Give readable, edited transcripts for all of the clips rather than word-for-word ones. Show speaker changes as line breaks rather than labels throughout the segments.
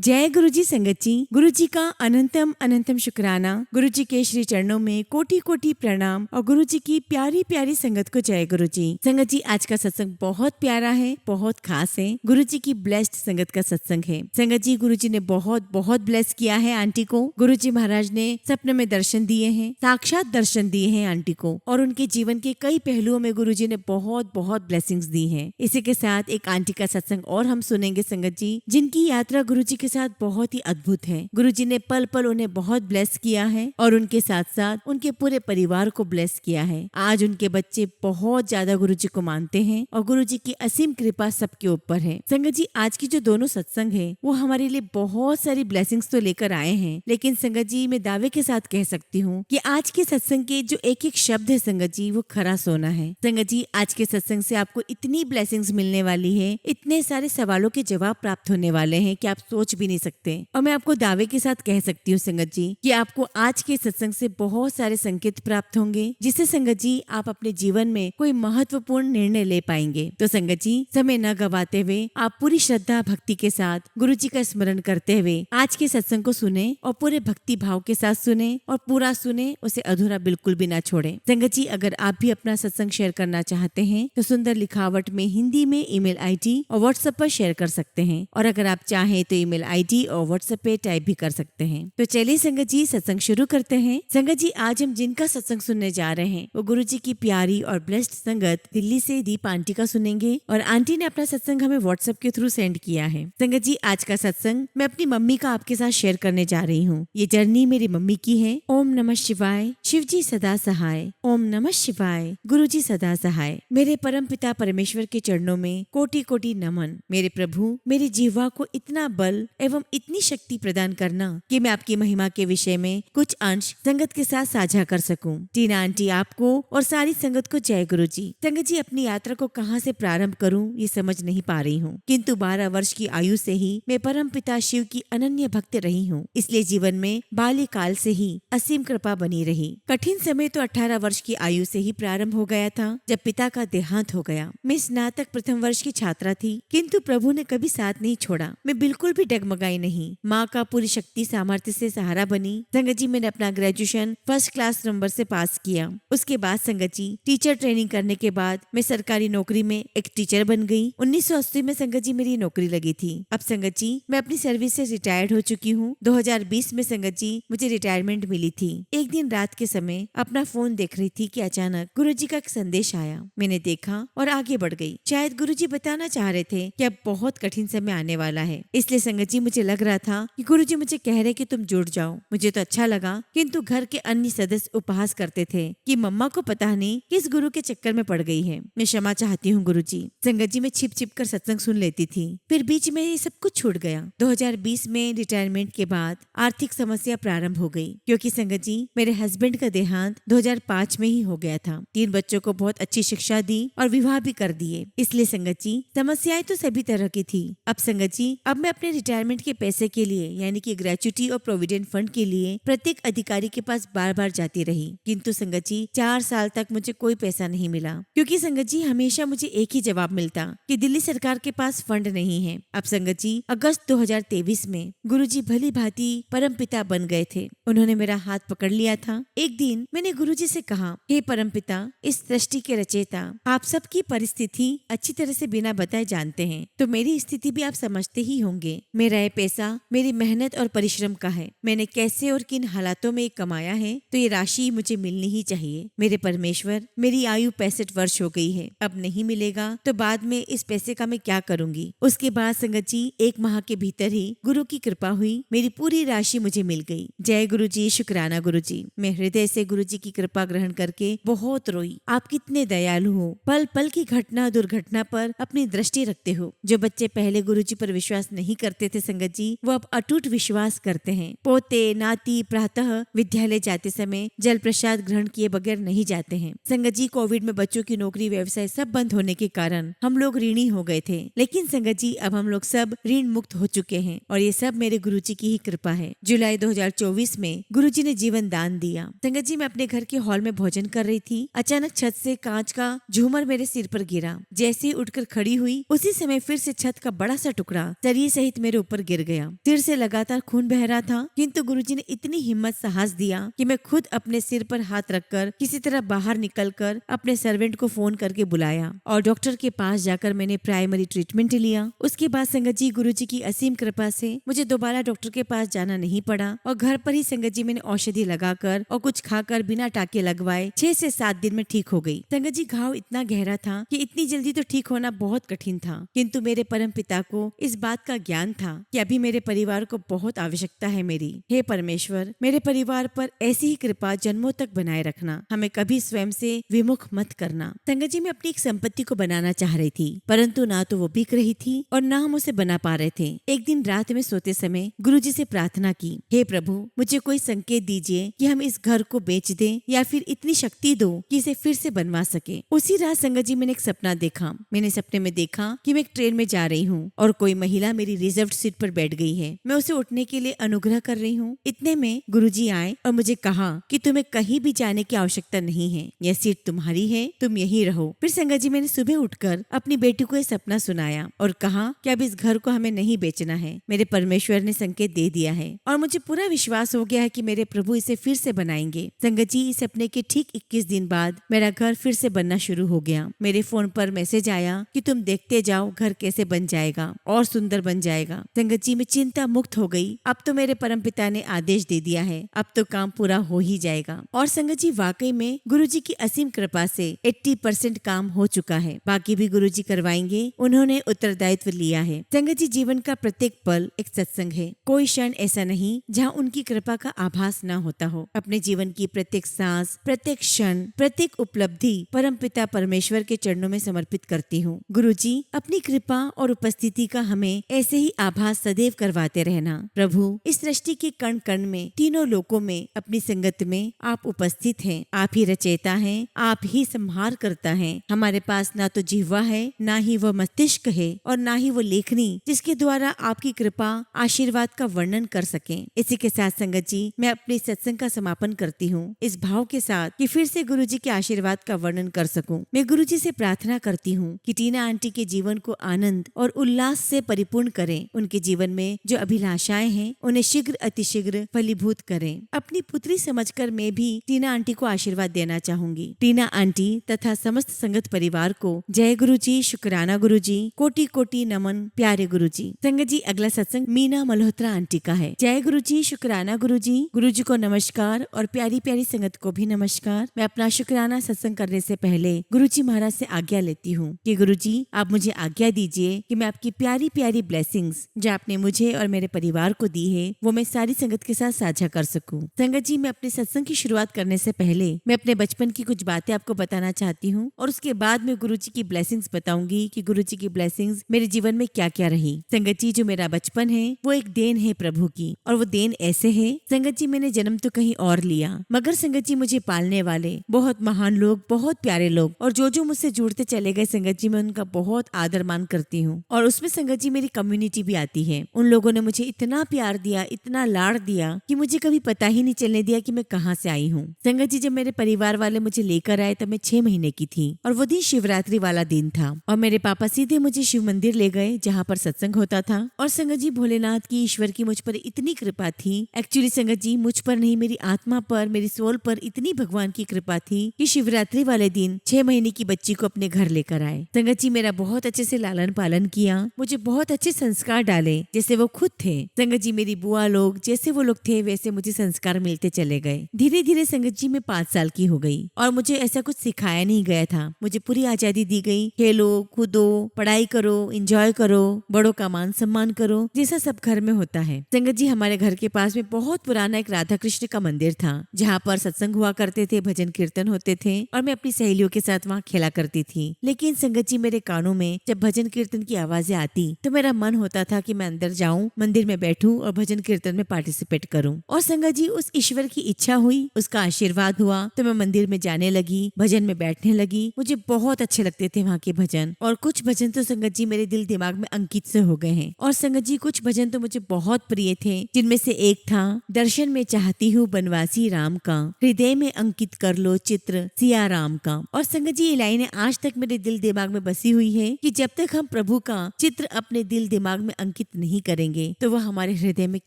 जय गुरुजी संगत जी। गुरुजी का अनंतम अनंतम शुक्राना। गुरुजी के श्री चरणों में कोटि कोटि प्रणाम और गुरुजी की प्यारी प्यारी संगत को जय गुरुजी। संगत जी, आज का सत्संग बहुत प्यारा है, बहुत खास है। गुरुजी की ब्लेस्ड संगत का सत्संग है। संगत जी, गुरुजी ने बहुत बहुत ब्लेस किया है आंटी को। गुरुजी महाराज ने सपने में दर्शन दिए हैं, साक्षात दर्शन दिए हैं आंटी को, और उनके जीवन के कई पहलुओं में गुरुजी ने बहुत बहुत ब्लेसिंग्स दी हैं। इसी के साथ एक आंटी का सत्संग और हम सुनेंगे संगत जी, जिनकी यात्रा गुरुजी के साथ बहुत ही अद्भुत है। गुरुजी ने पल पल उन्हें बहुत ब्लेस किया है और उनके साथ साथ उनके पूरे परिवार को ब्लेस किया है। आज उनके बच्चे बहुत ज्यादा गुरुजी को मानते हैं और गुरुजी की असीम कृपा सबके ऊपर है। संगत जी, आज की जो दोनों सत्संग है वो हमारे लिए बहुत सारी ब्लेसिंग्स तो लेकर आए हैं, लेकिन संगत जी मैं दावे के साथ कह सकती हूँ कि आज के सत्संग के जो एक एक शब्द है संगत जी, वो खरा सोना है। संगत जी, आज के सत्संग से आपको इतनी ब्लेसिंग्स मिलने वाली है, इतने सारे सवालों के जवाब प्राप्त होने वाले हैं कि आप सोच भी नहीं सकते। और मैं आपको दावे के साथ कह सकती हूँ संगत जी कि आपको आज के सत्संग से बहुत सारे संकेत प्राप्त होंगे, जिससे संगत जी आप अपने जीवन में कोई महत्वपूर्ण निर्णय ले पाएंगे। तो संगत जी, समय न गवाते हुए आप पूरी श्रद्धा भक्ति के साथ गुरुजी का स्मरण करते हुए आज के सत्संग को सुने और पूरे भक्ति भाव के साथ सुने और पूरा सुने, उसे अधूरा बिल्कुल भी ना छोड़े। संगत जी, अगर आप भी अपना सत्संग शेयर करना चाहते हैं तो सुंदर लिखावट में हिंदी में ईमेल आईडी और व्हाट्सएप पर शेयर कर सकते हैं, और अगर आप चाहें तो ईमेल आईडी और व्हाट्सएप पे टाइप भी कर सकते हैं। तो चलिए संगत जी, सत्संग शुरू करते हैं। संगत जी, आज हम जिनका सत्संग सुनने जा रहे हैं वो गुरुजी की प्यारी और ब्लेस्ड संगत दिल्ली से दीप आंटी का सुनेंगे, और आंटी ने अपना सत्संग हमें व्हाट्सएप के थ्रू सेंड किया है। संगत जी, आज का सत्संग मैं अपनी मम्मी का आपके साथ शेयर करने जा रही हूँ। ये जर्नी मेरी मम्मी की है। ओम नमः शिवाय, शिव जी सदा सहाय। ओम नमः शिवाय, गुरु जी सदा सहाय। मेरे परम पिता परमेश्वर के चरणों में कोटि कोटि नमन। मेरे प्रभु, मेरी जीवा को इतना बल एवं इतनी शक्ति प्रदान करना कि मैं आपकी महिमा के विषय में कुछ अंश संगत के साथ साझा कर सकूं। टीना आंटी आपको और सारी संगत को जय गुरु जी। संगत जी, अपनी यात्रा को कहां से प्रारंभ करूं ये समझ नहीं पा रही हूं, किंतु 12 वर्ष की आयु से ही मैं परम पिता शिव की अनन्य भक्त रही हूं। इसलिए जीवन में बाल्यकाल से ही असीम कृपा बनी रही। कठिन समय तो 18 वर्ष की आयु से ही प्रारंभ हो गया था, जब पिता का देहांत हो गया। मैं स्नातक प्रथम वर्ष की छात्रा थी, किंतु प्रभु ने कभी साथ नहीं छोड़ा। मैं बिल्कुल भी डगमगाई नहीं। माँ का पूरी शक्ति सामर्थ्य से सहारा बनी। संगत जी, मैंने अपना ग्रेजुएशन फर्स्ट क्लास नंबर से पास किया। उसके बाद संगत जी, टीचर ट्रेनिंग करने के बाद मैं सरकारी नौकरी में एक टीचर बन गई। 1980 में संगत जी मेरी नौकरी लगी थी। अब संगत जी, मैं अपनी सर्विस से रिटायर्ड हो चुकी हूँ। 2020 में संगत जी मुझे रिटायरमेंट मिली थी। एक दिन रात के समय अपना फोन देख रही थी कि अचानक गुरुजी का एक संदेश आया। मैंने देखा और आगे बढ़ गई। शायद गुरुजी बताना चाह रहे थे कि अब बहुत कठिन समय आने वाला है। इसलिए संगत जी, मुझे लग रहा था कि गुरुजी मुझे कह रहे कि तुम जुड़ जाओ। मुझे तो अच्छा लगा, किंतु घर के अन्य सदस्य उपहास करते थे कि मम्मा को पता नहीं किस गुरु के चक्कर में पड़ गई है। मैं क्षमा चाहती हूँ गुरुजी। संगत जी, मैं छिप छिप कर सत्संग सुन लेती थी, फिर बीच में ये सब कुछ छूट गया। 2020 में रिटायरमेंट के बाद आर्थिक समस्या प्रारंभ हो गई, क्योंकि संगत जी मेरे हस्बैंड का देहांत 2005 में ही हो गया था। 3 बच्चों को बहुत अच्छी शिक्षा दी और विवाह भी कर दिए। इसलिए संगत जी, समस्याएं तो सभी तरह की थी। अब संगत जी, अब मैं अपने रिटायरमेंट के पैसे के लिए, यानी कि ग्रेच्युटी और प्रोविडेंट फंड के लिए प्रत्येक अधिकारी के पास बार बार जाती रही, किंतु संगत जी 4 साल तक मुझे कोई पैसा नहीं मिला। क्योंकि संगत जी हमेशा मुझे एक ही जवाब मिलता कि दिल्ली सरकार के पास फंड नहीं है। अब संगत जी, अगस्त 2023 में गुरुजी भली भांति परम पिता बन गए थे। उन्होंने मेरा हाथ पकड़ लिया था। एक दिन मैंने गुरुजी से कहा, हे परम पिता, इस सृष्टि के रचयिता, आप सबकी परिस्थिति अच्छी तरह से बिना बताए जानते हैं, तो मेरी स्थिति भी आप समझते ही होंगे। मेरा ये पैसा मेरी मेहनत और परिश्रम का है। मैंने कैसे और किन हालातों में कमाया है, तो ये राशि मुझे मिलनी ही चाहिए। मेरे परमेश्वर, मेरी आयु 65 वर्ष हो गई है। अब नहीं मिलेगा तो बाद में इस पैसे का मैं क्या करूंगी। उसके बाद संगत जी 1 माह के भीतर ही गुरु की कृपा हुई, मेरी पूरी राशि मुझे मिल गई। जय गुरु जी, शुक्राना गुरु जी। मैं हृदय से गुरु जी की कृपा ग्रहण करके बहुत रोई। आप कितने दयालु हो, पल पल की घटना दुर्घटना पर अपनी दृष्टि रखते हो। जो बच्चे पहले गुरु जी पर विश्वास नहीं करते थे संगत जी, वो अब अटूट विश्वास करते हैं। पोते नाती प्रातः विद्यालय जाते समय जल प्रसाद ग्रहण किए बगैर नहीं जाते हैं। संगत जी, कोविड में बच्चों की नौकरी व्यवसाय सब बंद होने के कारण हम लोग ऋणी हो गए थे, लेकिन संगत जी अब हम लोग सब ऋण मुक्त हो चुके हैं, और ये सब मेरे गुरुजी की ही कृपा है। जुलाई 2024 में गुरुजी ने जीवन दान दिया। संगत जी, मैं अपने घर के हॉल में भोजन कर रही थी। अचानक छत से कांच का झूमर मेरे सिर पर गिरा। जैसे ही उठकर खड़ी हुई, उसी समय फिर से छत का बड़ा सा टुकड़ा सरिये सहित मेरे ऊपर ऊपर गिर गया। सिर से लगातार खून बह रहा था, किंतु गुरुजी ने इतनी हिम्मत साहस दिया कि मैं खुद अपने सिर पर हाथ रखकर किसी तरह बाहर निकलकर अपने सर्वेंट को फोन करके बुलाया और डॉक्टर के पास जाकर मैंने प्राइमरी ट्रीटमेंट लिया। उसके बाद संगत जी गुरुजी की असीम कृपा से मुझे दोबारा डॉक्टर के पास जाना नहीं पड़ा और घर पर ही संगत जी मैंने औषधि लगाकर और कुछ खाकर बिना टाके लगवाए 6 से 7 दिन में ठीक हो गई। संगत जी घाव इतना गहरा था कि इतनी जल्दी तो ठीक होना बहुत कठिन था, किंतु मेरे परम पिता को इस बात का ज्ञान था कि अभी मेरे परिवार को बहुत आवश्यकता है मेरी। हे परमेश्वर, मेरे परिवार पर ऐसी ही कृपा जन्मों तक बनाए रखना, हमें कभी स्वयं से विमुख मत करना। संगत जी मैं अपनी एक संपत्ति को बनाना चाह रही थी, परंतु ना तो वो बिक रही थी और ना हम उसे बना पा रहे थे। एक दिन रात में सोते समय गुरुजी से प्रार्थना की, हे प्रभु, मुझे कोई संकेत दीजिए कि हम इस घर को बेच दें या फिर इतनी शक्ति दो कि इसे फिर से बनवा सके। उसी रात संगत जी मैंने एक सपना देखा। मैंने सपने में देखा कि मैं एक ट्रेन में जा रही हूँ और कोई महिला मेरी रिजर्व सीट पर बैठ गई है। मैं उसे उठने के लिए अनुग्रह कर रही हूँ। इतने में गुरुजी आए और मुझे कहा कि तुम्हें कहीं भी जाने की आवश्यकता नहीं है, यह सीट तुम्हारी है, तुम यहीं रहो। फिर संगत जी मैंने सुबह उठकर अपनी बेटी को यह सपना सुनाया और कहा कि अब इस घर को हमें नहीं बेचना है। मेरे परमेश्वर ने संकेत दे दिया है और मुझे पूरा विश्वास हो गया है कि मेरे प्रभु इसे फिर से बनाएंगे। संगत जी इस सपने के ठीक 21 दिन बाद मेरा घर फिर से बनना शुरू हो गया। मेरे फोन पर मैसेज आया कि तुम देखते जाओ घर कैसे बन जाएगा और सुंदर बन जाएगा। संगत जी मैं चिंता मुक्त हो गई। अब तो मेरे परमपिता ने आदेश दे दिया है, अब तो काम पूरा हो ही जाएगा। और संगत जी वाकई में गुरुजी की असीम कृपा से 80% काम हो चुका है, बाकी भी गुरुजी करवाएंगे। उन्होंने उत्तरदायित्व लिया है। संगत जी जीवन का प्रत्येक पल एक सत्संग है। कोई क्षण ऐसा नहीं जहाँ उनकी कृपा का आभास न होता हो। अपने जीवन की प्रत्येक सांस, प्रत्येक क्षण, प्रत्येक उपलब्धि परमपिता परमेश्वर के चरणों में समर्पित करती हूँ। गुरुजी अपनी कृपा और उपस्थिति का हमें ऐसे ही आभास सदैव करवाते रहना। प्रभु इस सृष्टि के कण कण में, तीनों लोकों में, अपनी संगत में आप उपस्थित हैं। आप ही रचयिता हैं, आप ही संहार करता है। हमारे पास ना तो जिह्वा है, ना ही वह मस्तिष्क है और ना ही वो लेखनी जिसके द्वारा आपकी कृपा आशीर्वाद का वर्णन कर सके। इसी के साथ संगत जी मैं अपने सत्संग का समापन करती हूँ इस भाव के साथ कि फिर से गुरुजी के आशीर्वाद का वर्णन कर सकूं। मैं गुरुजी से प्रार्थना करती हूँ कि टीना आंटी के जीवन को आनंद और उल्लास से परिपूर्ण करें। उनके जीवन में जो अभिलाषाएं हैं उन्हें शीघ्र अतिशीघ्र फलीभूत करें। अपनी पुत्री समझकर मैं भी टीना आंटी को आशीर्वाद देना चाहूंगी। टीना आंटी तथा समस्त संगत परिवार को जय गुरुजी, शुक्राना गुरुजी, कोटि कोटि नमन प्यारे गुरुजी। संगत जी अगला सत्संग मीना मल्होत्रा आंटी का है। जय गुरुजी, शुक्राना गुरुजी। गुरुजी को नमस्कार और प्यारी प्यारी संगत को भी नमस्कार। मैं अपना शुक्राना सत्संग करने से पहले गुरुजी महाराज से आज्ञा लेती हूँ कि गुरुजी आप मुझे आज्ञा दीजिए कि मैं आपकी प्यारी प्यारी ब्लेसिंग्स जो आपने मुझे और मेरे परिवार को दी है वो मैं सारी संगत के साथ साझा कर सकूं। संगत जी मैं अपने सत्संग की शुरुआत करने से पहले मैं अपने बचपन की कुछ बातें आपको बताना चाहती हूँ और उसके बाद मैं गुरुजी की ब्लेसिंग्स बताऊंगी कि गुरुजी की ब्लेसिंग्स मेरे जीवन में क्या क्या रही। संगत जी जो मेरा बचपन है वो एक देन है प्रभु की, और वो देन ऐसे है संगत जी मैंने जन्म तो कहीं और लिया, मगर संगत जी मुझे पालने वाले बहुत महान लोग, बहुत प्यारे लोग, और जो मुझसे जुड़ते चले गए संगत जी मैं उनका बहुत आदर मान करती हूँ। और उसमें संगत जी मेरी कम्युनिटी भी आती है। उन लोगों ने मुझे इतना प्यार दिया, इतना लाड़ दिया कि मुझे कभी पता ही नहीं चलने दिया कि मैं कहाँ से आई हूँ। संगत जी जब मेरे परिवार वाले मुझे लेकर आए तब मैं 6 महीने की थी और वो दिन शिवरात्रि वाला दिन था और मेरे पापा सीधे मुझे शिव मंदिर ले गए जहाँ पर सत्संग होता था। और संगत जी भोलेनाथ की, ईश्वर की मुझ पर इतनी कृपा थी। एक्चुअली संगत जी मुझ पर नहीं, मेरी आत्मा पर, मेरी सोल पर इतनी भगवान की कृपा थी कि शिवरात्रि वाले दिन 6 महीने की बच्ची को अपने घर लेकर आए। संगत जी मेरा बहुत अच्छे से लालन पालन किया, मुझे बहुत अच्छे संस्कार डाले जैसे वो खुद थे। संगत जी मेरी बुआ लोग जैसे वो लोग थे वैसे मुझे संस्कार मिलते चले गए। धीरे धीरे संगत जी मैं 5 साल की हो गई और मुझे ऐसा कुछ सिखाया नहीं गया था। मुझे पूरी आजादी दी गई। खेलो, कूदो, पढ़ाई करो, एंजॉय करो, बड़ों का मान सम्मान करो, जैसा सब घर में होता है। संगत जी हमारे घर के पास में बहुत पुराना एक राधा कृष्ण का मंदिर था जहाँ पर सत्संग हुआ करते थे, भजन कीर्तन होते थे और मैं अपनी सहेलियों के साथ वहाँ खेला करती थी। लेकिन संगत जी मेरे कानों में जब भजन कीर्तन की आवाजें आती तो मेरा मन होता था कि मैं अंदर जाऊं, मंदिर में बैठूं और भजन कीर्तन में पार्टिसिपेट करूं। और संगत जी उस ईश्वर की इच्छा हुई, उसका आशीर्वाद हुआ तो मैं मंदिर में जाने लगी, भजन में बैठने लगी। मुझे बहुत अच्छे लगते थे वहाँ के भजन, और कुछ भजन तो संगत जी मेरे दिल दिमाग में अंकित से हो गए हैं। और संगत जी कुछ भजन तो मुझे बहुत प्रिय थे, जिनमें से एक था दर्शन में चाहती हूँ बनवासी राम का, हृदय में अंकित कर लो चित्र सिया राम का। और संगत जी ये लाइनें आज तक मेरे दिल दिमाग में बसी हुई है कि जब तक हम प्रभु का चित्र अपने दिल दिमाग में अंकित अंकित नहीं करेंगे तो वो हमारे हृदय में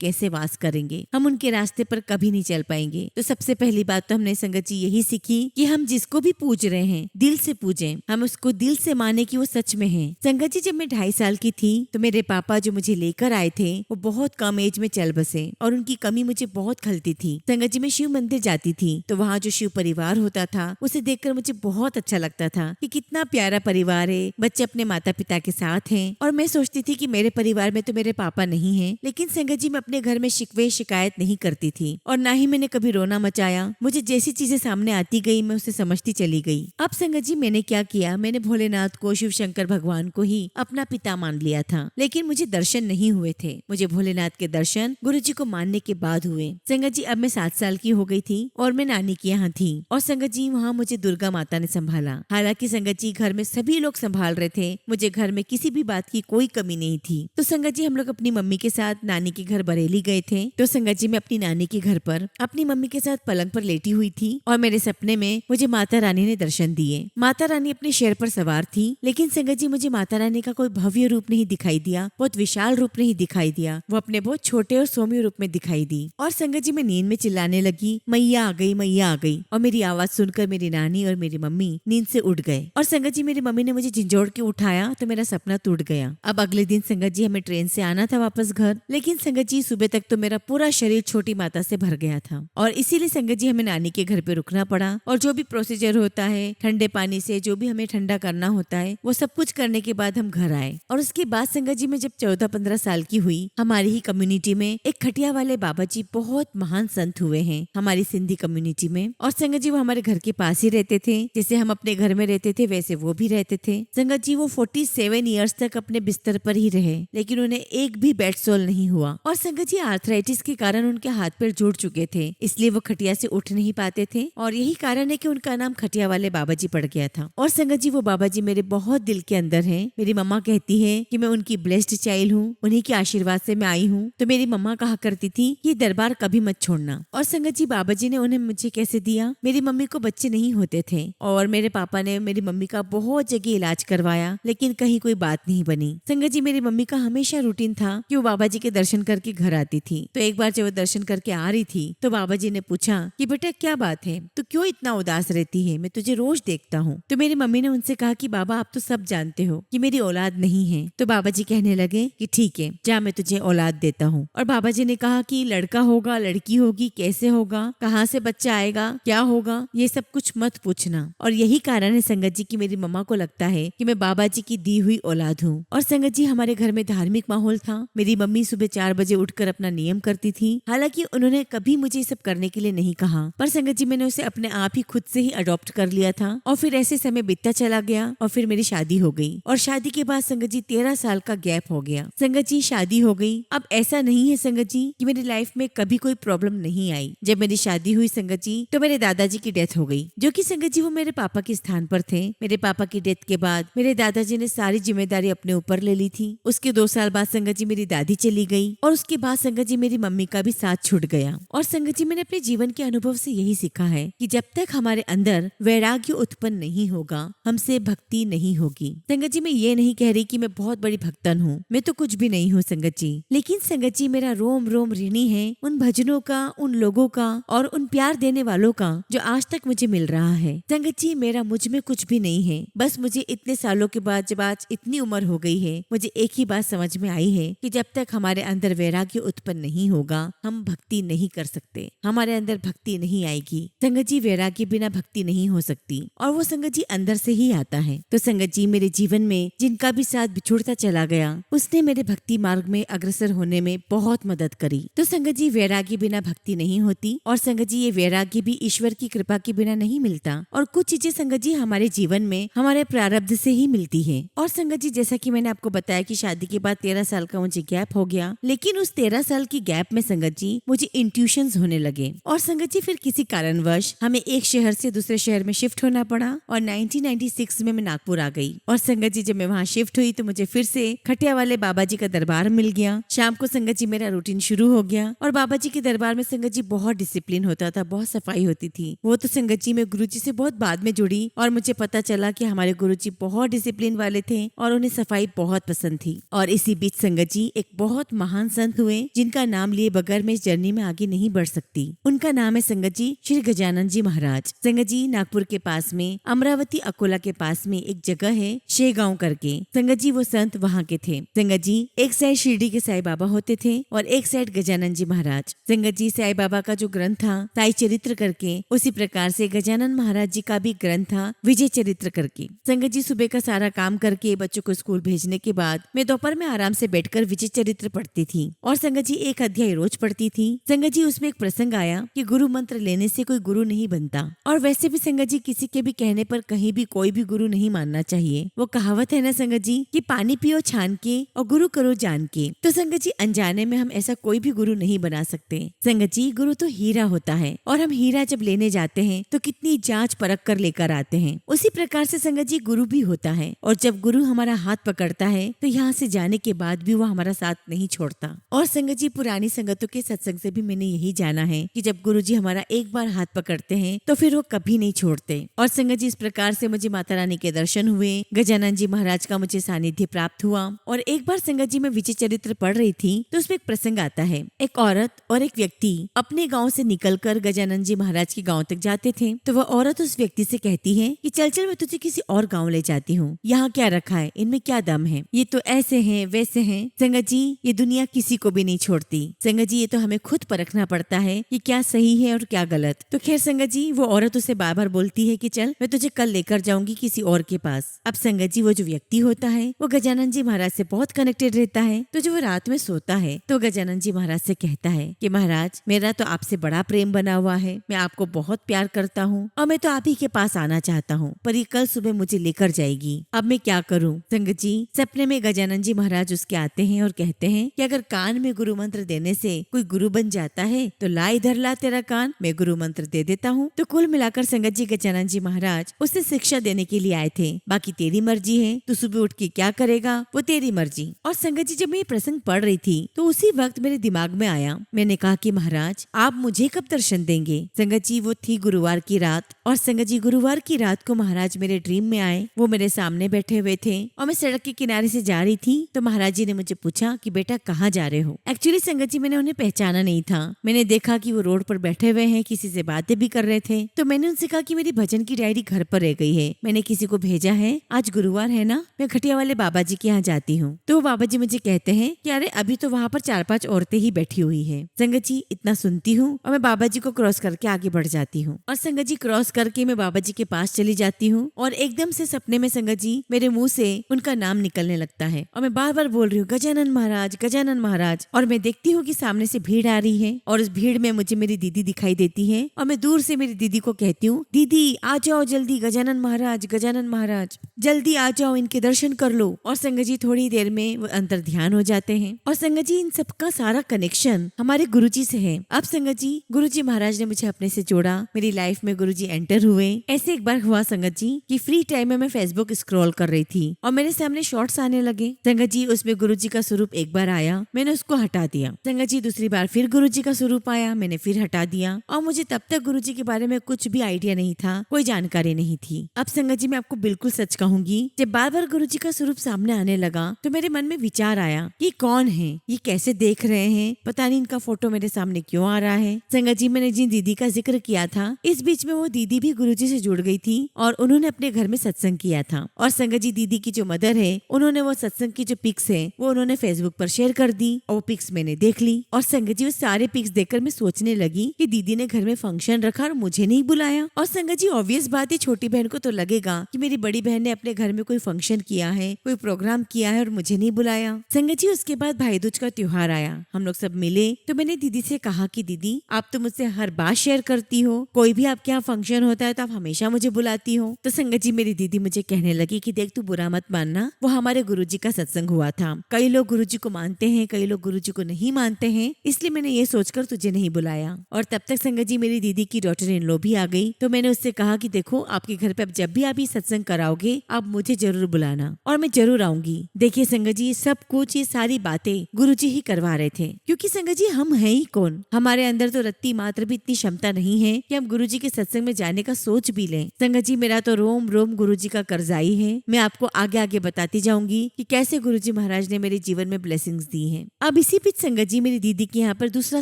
कैसे वास करेंगे, हम उनके रास्ते पर कभी नहीं चल पाएंगे। तो सबसे पहली बात तो हमने संगत जी यही सीखी कि हम जिसको भी पूज रहे हैं दिल से पूजें, हम उसको दिल से माने कि वो सच में है। संगत जी, जब मैं 2.5 साल की थी तो मेरे पापा जो मुझे लेकर आए थे वो बहुत कम एज में चल बसे और उनकी कमी मुझे बहुत खलती थी। संगत जी, मैं शिव मंदिर जाती थी तो वहाँ जो शिव परिवार होता था उसे देखकर मुझे बहुत अच्छा लगता था कि कितना प्यारा परिवार है, बच्चे अपने माता पिता के साथ हैं। और मैं सोचती थी कि मेरे परिवार में तो मेरे पापा नहीं हैं, लेकिन संगत जी मैं अपने घर में शिकवे शिकायत नहीं करती थी और ना ही मैंने कभी रोना मचाया। मुझे जैसी चीजें सामने आती गई मैं उसे समझती चली गई। अब संगत जी मैंने क्या किया, मैंने भोलेनाथ को, शिव शंकर भगवान को ही अपना पिता मान लिया था, लेकिन मुझे दर्शन नहीं हुए थे। मुझे भोलेनाथ के दर्शन गुरुजी को मानने के बाद हुए। संगत जी, अब मैं 7 साल की हो गई थी और मैं नानी के यहाँ थी और संगत जी वहाँ मुझे दुर्गा माता ने संभाला। हालांकि संगत जी घर में सभी लोग संभाल रहे थे, मुझे घर में किसी भी बात की कोई कमी नहीं थी। तो संगत जी हम लोग अपनी मम्मी के साथ नानी के घर बरेली गए थे। तो संगत जी मैं अपनी नानी के घर पर अपनी मम्मी के साथ पलंग पर लेटी हुई थी और मेरे सपने में मुझे माता रानी ने दर्शन दिए। माता रानी अपने शेर पर सवार थी, लेकिन संगत जी मुझे माता रानी का कोई भव्य रूप नहीं दिखाई दिया, बहुत विशाल रूप नहीं दिखाई दिया, वो अपने बहुत छोटे और सौम्य रूप में दिखाई दी। और संगत जी मैं नींद में चिल्लाने लगी, मैया आ गई, मैया आ गई। और मेरी आवाज सुनकर मेरी नानी और मेरी मम्मी नींद से उठ गए। और संगत जी मेरी मम्मी ने मुझे झिंझोड़ के उठाया तो मेरा सपना टूट गया। अब अगले दिन संगत जी हमें ट्रेन से आना था वापस घर, लेकिन संगत जी सुबह तक तो मेरा पूरा शरीर छोटी माता से भर गया था और इसीलिए संगत जी हमें नानी के घर पे रुकना पड़ा। और जो भी प्रोसीजर होता है ठंडे पानी से जो भी हमें ठंडा करना होता है वो सब कुछ करने के बाद हम घर आए। और उसके बाद संगत जी में जब 14-15 साल की हुई, हमारी ही कम्युनिटी में एक खटिया वाले बाबा जी बहुत महान संत हुए हैं हमारी सिंधी कम्युनिटी में। और संगत जी वो हमारे घर के पास ही रहते थे, जैसे हम अपने घर में रहते थे वैसे वो भी रहते थे। संगत जी वो 47 ईयर्स तक अपने बिस्तर पर ही रहे, लेकिन उन्हें एक भी बेड सोल नहीं हुआ। और संगत जी आर्थराइटिस के कारण उनके हाथ पैर जुड़ चुके थे, इसलिए वो खटिया से उठ नहीं पाते थे और यही कारण है कि उनका नाम खटिया वाले बाबा जी पड़ गया था। और संगत जी वो बाबा जी मेरे बहुत दिल के अंदर हैं। मेरी मम्मा कहती है कि मैं उनकी ब्लेस्ड चाइल्ड हूँ, उन्हीं के आशीर्वाद से मैं आई हूँ। तो मेरी मम्मा कहा करती थी कि दरबार कभी मत छोड़ना। और संगत जी बाबा जी ने उन्हें मुझे कैसे दिया, मेरी मम्मी को बच्चे नहीं होते थे और मेरे पापा ने मेरी मम्मी का बहुत जगह इलाज करवाया, लेकिन कहीं कोई बात नहीं बनी। संगत जी मेरी मम्मी का हमेशा रूटीन था कि वो बाबा जी के दर्शन करके घर आती थी। तो एक बार जब वो दर्शन करके आ रही थी तो बाबा जी ने पूछा कि बेटा क्या बात है, तू क्यों इतना उदास रहती है, मैं तुझे रोज देखता हूँ। तो मेरी मम्मी ने उनसे कहा कि बाबा आप तो सब जानते हो कि मेरी औलाद नहीं है। तो बाबा जी कहने लगे कि ठीक है जा, मैं तुझे औलाद देता हूँ। और बाबा जी ने कहा कि लड़का होगा, लड़की होगी, कैसे होगा, कहाँ से बच्चा आएगा, क्या होगा, ये सब कुछ मत पूछना। और यही कारण है संगत जी की मेरी मम्मा को लगता है कि मैं बाबा जी की दी हुई औलाद हूँ। और संगत जी हमारे घर में धार्मिक माहौल था। मेरी मम्मी सुबह 4 बजे उठकर अपना नियम करती थी। हालांकि उन्होंने कभी मुझे ये सब करने के लिए नहीं कहा, पर संगत जी मैंने उसे अपने आप ही खुद से ही अडॉप्ट कर लिया था। और फिर ऐसे समय बीतता चला गया और फिर मेरी शादी हो गई। और शादी के बाद संगत जी 13 साल का गैप हो गया। संगत जी शादी हो गई। अब ऐसा नहीं है संगत जी कि मेरी लाइफ में कभी कोई प्रॉब्लम नहीं आई। जब मेरी शादी हुई संगत जी तो मेरे दादाजी की डेथ हो गई, जो कि संगत जी वो मेरे पापा के स्थान पर थे। मेरे पापा की डेथ के बाद मेरे दादाजी ने सारी जिम्मेदारी अपने ऊपर ले ली थी। उसके 2 साल बाद संगत जी मेरी दादी चली गई और उसके बाद संगत जी मेरी मम्मी का भी साथ छूट गया। और संगत जी मैंने अपने जीवन के अनुभव से यही सीखा है कि जब तक हमारे अंदर वैराग्य उत्पन्न नहीं होगा हमसे भक्ति नहीं होगी। संगत जी मैं ये नहीं कह रही कि मैं बहुत बड़ी भक्तन हूँ, मैं तो कुछ भी नहीं हूँ संगत जी, लेकिन संगत जी मेरा रोम रोम ऋणी है उन भजनों का, उन लोगों का और उन प्यार देने वालों का जो आज तक मुझे मिल रहा है। संगत जी मेरा मुझ में कुछ भी नहीं है, बस मुझे इतने सालों के बाद जब आज इतनी उम्र हो गई है मुझे एक ही बात समझ में आई है कि जब तक हमारे अंदर वैराग्य उत्पन्न नहीं होगा हम भक्ति नहीं कर सकते, हमारे अंदर भक्ति नहीं आएगी। संगत जी वैराग्य बिना भक्ति नहीं हो सकती और वो संगत जी अंदर से ही आता है। तो संगत जी मेरे जीवन में जिनका भी साथ बिछुड़ता चला गया उसने मेरे भक्ति मार्ग में अग्रसर होने में बहुत मदद करी। तो संगत जी वैराग्य बिना भक्ति नहीं होती और संगत जी ये वैराग्य भी ईश्वर की कृपा के बिना नहीं मिलता। और कुछ चीजें संगत जी हमारे जीवन में हमारे प्रारब्ध से ही मिलती है। और संगत जी जैसा कि मैंने आपको बताया कि शादी के बाद 13 साल का मुझे गैप हो गया, लेकिन उस 13 साल की गैप में संगत जी मुझे इंट्यूशंस होने लगे। और संगत जी फिर किसी कारणवश हमें एक शहर से दूसरे शहर में शिफ्ट होना पड़ा और 1996 में मैं नागपुर आ गई। और संगत जी जब मैं वहाँ शिफ्ट हुई तो मुझे फिर से खटिया वाले बाबा जी का दरबार मिल गया। शाम को संगत जी मेरा रूटीन शुरू हो गया और बाबा जी के दरबार में संगत जी बहुत डिसिप्लिन होता था, बहुत सफाई होती थी। वो तो संगत जी मैं गुरुजी से बहुत बाद में जुड़ी और मुझे पता चला कि हमारे गुरुजी बहुत डिसिप्लिन वाले थे और उन्हें सफाई बहुत पसंद थी। और इसी बीच संगत जी एक बहुत महान संत हुए जिनका नाम लिए बगैर मैं इस जर्नी में आगे नहीं बढ़ सकती। उनका नाम है संगत जी श्री गजानन जी महाराज। संगत जी नागपुर के पास में अमरावती अकोला के पास में एक जगह है शेगांव करके। संगत जी वो संत वहाँ के थे। संगत जी एक साइड शिरडी के साईं बाबा होते थे और एक साइड गजानन जी महाराज। संगत जी साईं बाबा का जो ग्रंथ था साई चरित्र करके, उसी प्रकार से गजानन महाराज जी का भी ग्रंथ था विजय चरित्र करके। संगत जी सुबह का सारा काम करके बच्चों को स्कूल भेजने के बाद मैं दोपहर में आराम से बैठकर विजय चरित्र पढ़ती थी और संगत जी एक अध्याय रोज पढ़ती थी। संगत जी उसमें एक प्रसंग आया कि गुरु मंत्र लेने से कोई गुरु नहीं बनता, और वैसे भी संगत जी किसी के भी कहने पर कहीं भी कोई भी गुरु नहीं मानना चाहिए। वो कहावत है ना संगत जी कि पानी पियो छान के और गुरु करो जान के। तो संगत जी अनजाने में हम ऐसा कोई भी गुरु नहीं बना सकते। संगत जी गुरु तो हीरा होता है, और हम हीरा जब लेने जाते हैं तो कितनी जांच परख कर लेकर आते हैं। उसी प्रकार से संगत जी गुरु भी होता है, और जब गुरु हमारा हाथ पकड़ता है तो यहाँ से जाने के बाद भी वो हमारा साथ नहीं छोड़ता। और संगत जी पुरानी संगतों के सत्संग से भी मैंने यही जाना है कि जब गुरु जी हमारा एक बार हाथ पकड़ते हैं तो फिर वो कभी नहीं छोड़ते। और संगत जी इस प्रकार से मुझे माता रानी के दर्शन हुए, गजानन जी महाराज का मुझे सानिध्य प्राप्त हुआ। और एक बार संगत जी मैं विजय चरित्र पढ़ रही थी तो उसमें एक प्रसंग आता है। एक औरत और एक व्यक्ति अपने गांव से निकलकर गजानन जी महाराज के गांव तक जाते थे। तो वह औरत उस व्यक्ति से कहती है कि चल चल मैं तुझे किसी और गांव ले जाती हूँ, यहाँ क्या रखा है, इनमें क्या दम है, ये तो ऐसे हैं वैसे हैं। संगत जी ये दुनिया किसी को भी नहीं छोड़ती। संगत जी ये तो हमें खुद परखना पड़ता है कि क्या सही है और क्या गलत। तो खैर संगत जी वो औरत उसे बार बार बोलती है कि चल मैं तुझे कल लेकर जाऊंगी किसी और के पास। अब संगत जी वो जो व्यक्ति होता है वो गजानन जी महाराज से बहुत कनेक्टेड रहता है। तो जो वो रात में सोता है तो गजानन जी महाराज से कहता है कि महाराज मेरा तो आपसे बड़ा प्रेम बना हुआ है, मैं आपको बहुत प्यार करता हूँ और मैं तो आप ही के पास आना चाहता हूँ, पर ये कल सुबह मुझे लेकर जाएगी, अब मैं क्या करूँ। संगत जी सपने में गजानन जी महाराज उसके आते हैं और कहते हैं कि अगर कान में गुरु मंत्र देने से कोई गुरु बन जाता है तो ला इधर ला तेरा कान, मैं गुरु मंत्र दे देता हूँ। तो कुल मिलाकर संगत जी गजानन जी महाराज उससे शिक्षा देने के लिए आए थे। बाकी तेरी मर्जी है, तू सुबह उठ के क्या करेगा वो तेरी मर्जी। और संगत जी जब मैं ये प्रसंग पढ़ रही थी तो उसी वक्त मेरे दिमाग में आया, मैंने कहा कि महाराज आप मुझे कब दर्शन देंगे। संगत जी वो थी गुरुवार की रात, और संगत जी गुरुवार की रात को महाराज मेरे ड्रीम में आए। वो मेरे सामने बैठे हुए थे और मैं सड़क के किनारे से जा रही थी। तो महाराज जी ने मुझे पूछा कि बेटा कहाँ जा रहे हो। एक्चुअली संगत जी मैंने उन्हें पहचाना नहीं था। मैंने देखा कि वो रोड पर बैठे हुए हैं, किसी से बातें भी कर रहे थे। तो मैंने उनसे कहा कि मेरी भजन की डायरी घर पर रह गई है, मैंने किसी को भेजा है, आज गुरुवार है ना, मैं खटिया वाले बाबा जी के यहाँ जाती हूँ। तो बाबा जी मुझे कहते हैं कि अरे अभी तो वहाँ पर 4-5 औरतें ही बैठी हुई है। संगत जी इतना सुनती हूँ और मैं बाबा जी को क्रॉस करके आगे बढ़ जाती हूँ। और संगत जी क्रॉस करके मैं बाबा जी के पास चली जाती हूँ और एकदम से सपने में संगत जी मेरे मुंह से उनका नाम निकलने लगता है और मैं बार बार बोल रही हूँ गजानन महाराज गजानन महाराज। और मैं देखती हूँ कि सामने से भीड़ आ रही है और उस भीड़ में मुझे मेरी दीदी दिखाई देती है और मैं दूर से मेरी दीदी को कहती हूँ दीदी आ जाओ जल्दी, गजानन महाराज जल्दी आ जाओ, इनके दर्शन कर लो। और संगत जी थोड़ी देर में वो अंतर ध्यान हो जाते हैं। और संगत जी इन सबका सारा कनेक्शन हमारे गुरुजी से है। अब संगत जी गुरुजी महाराज ने मुझे अपने से जोड़ा, मेरी लाइफ में गुरुजी एंटर हुए। ऐसे एक बार हुआ संगत जी कि फ्री टाइम में मैं फेसबुक स्क्रॉल कर रही थी और मेरे सामने शॉर्ट्स आने लगे। संगत जी उसमें गुरुजी का स्वरूप एक बार आया, मैंने उसको हटा दिया। संगत जी दूसरी बार फिर गुरुजी का स्वरूप आया, मैंने फिर हटा दिया। और मुझे तब तक गुरुजी के बारे में कुछ भी आइडिया नहीं था, कोई जानकारी नहीं थी। अब संगत जी मैं आपको बिल्कुल सच कहूंगी, जब बार बार गुरुजी का स्वरूप सामने आने लगा तो मेरे मन में विचार आया कि कौन है ये, कैसे देख रहे हैं, पता नहीं इनका फोटो मेरे सामने क्यों आ रहा है। संगत जी मैंने जिन दीदी का जिक्र किया था, इस बीच में वो दीदी भी गुरुजी से जुड़ गई थी और उन्होंने अपने घर में सत्संग किया था। और संगत जी दीदी की जो मदर है उन्होंने वो सत्संग की जो पिक्स है वो उन्होंने फेसबुक पर शेयर कर दी और वो पिक्स मैंने देख ली। और संगत जी वो सारे पिक्स देखकर मैं सोचने लगी कि दीदी ने घर में फंक्शन रखा और मुझे नहीं बुलाया। और संगत जी ऑब्वियस बात है, छोटी बहन को तो लगेगा कि मेरी बड़ी बहन ने अपने घर में कोई फंक्शन किया है, कोई प्रोग्राम किया है और मुझे नहीं बुलाया। संगत जी उसके बाद भाई दूज का त्योहार आया, हम लोग सब मिले। तो मैंने दीदी से कहा कि दीदी आप तो मुझसे हर बात शेयर करती हो, कोई भी आपके यहाँ फंक्शन होता है तो आप हमेशा मुझे बुलाती हो। तो संगत जी मेरी दीदी मुझे कहने लगी कि देख तू बुरा मत मानना, वो हमारे गुरुजी का सत्संग हुआ था, कई लोग गुरुजी को मानते हैं, कई लोग गुरुजी को नहीं मानते हैं, इसलिए मैंने ये सोचकर तुझे नहीं बुलाया। और तब तक संगत जी मेरी दीदी की डॉटर इन लॉ भी आ गई। तो मैंने उससे कहा कि देखो आपके घर पे अब जब भी आप ये सत्संग कराओगे आप मुझे जरूर बुलाना और मैं जरूर आऊंगी। देखिए संगत जी सब कुछ, ये सारी बातें गुरुजी ही करवा रहे थे, क्योंकि संगत जी हम हैं ही कौन, हमारे अंदर तो रत्ती मात्र भी इतनी क्षमता नहीं है कि हम गुरुजी के सत्संग में जाने का सोच भी लें। संगत जी मेरा तो रोम रोम गुरुजी का कर्जाई है। मैं आपको आगे आगे बताती जाऊंगी कि कैसे गुरुजी महाराज महाराज ने मेरे जीवन में ब्लेसिंग्स दी हैं। अब इसी बीच संगत जी मेरी दीदी के यहाँ पर दूसरा